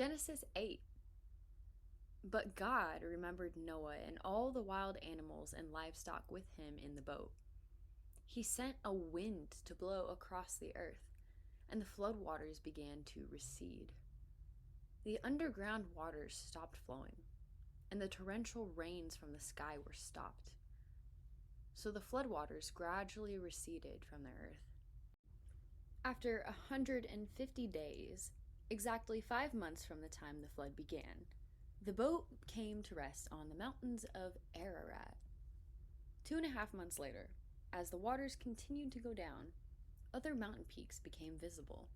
Genesis 8. But God remembered Noah and all the wild animals and livestock with him in the boat. He sent a wind to blow across the earth, and the floodwaters began to recede. The underground waters stopped flowing, and the torrential rains from the sky were stopped. So the floodwaters gradually receded from the earth. After 150 days, exactly 5 months from the time the flood began, the boat came to rest on the mountains of Ararat. 2.5 months later, as the waters continued to go down, other mountain peaks became visible.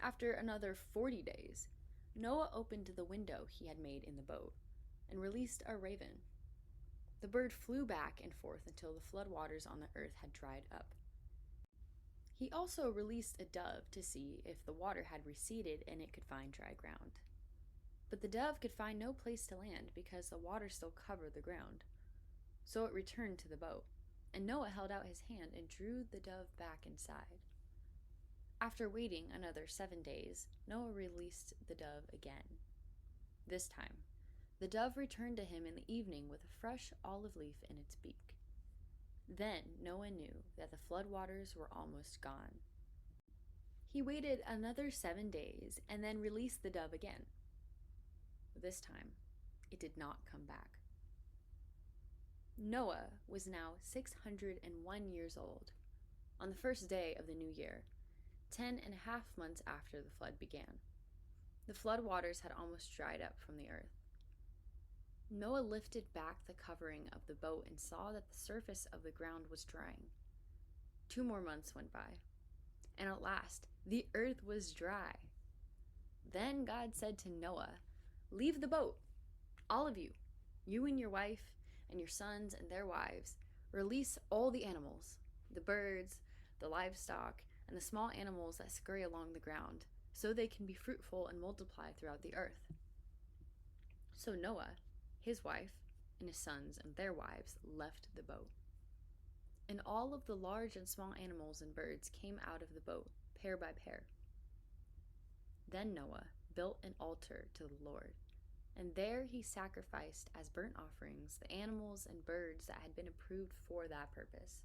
After another 40 days, Noah opened the window he had made in the boat and released a raven. The bird flew back and forth until the floodwaters on the earth had dried up. He also released a dove to see if the water had receded and it could find dry ground. But the dove could find no place to land because the water still covered the ground. So it returned to the boat, and Noah held out his hand and drew the dove back inside. After waiting another 7 days, Noah released the dove again. This time, the dove returned to him in the evening with a fresh olive leaf in its beak. Then Noah knew that the floodwaters were almost gone. He waited another 7 days and then released the dove again. This time, it did not come back. Noah was now 601 years old. On the first day of the new year, 10.5 months after the flood began, the floodwaters had almost dried up from the earth. Noah lifted back the covering of the boat and saw that the surface of the ground was drying. 2 more months went by, and at last the earth was dry. Then God said to Noah, "Leave the boat, all of you and your wife and your sons and their wives. Release all the animals, the birds, the livestock, and the small animals that scurry along the ground, so they can be fruitful and multiply throughout the earth." So Noah, his wife, and his sons and their wives left the boat. And all of the large and small animals and birds came out of the boat, pair by pair. Then Noah built an altar to the Lord, and there he sacrificed as burnt offerings the animals and birds that had been approved for that purpose.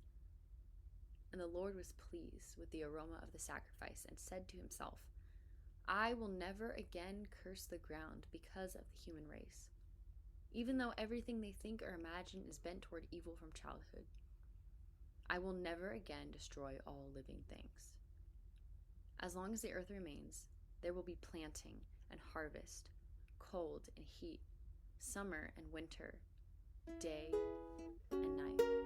And the Lord was pleased with the aroma of the sacrifice and said to himself, "I will never again curse the ground because of the human race, even though everything they think or imagine is bent toward evil from childhood. I will never again destroy all living things. As long as the earth remains, there will be planting and harvest, cold and heat, summer and winter, day and night."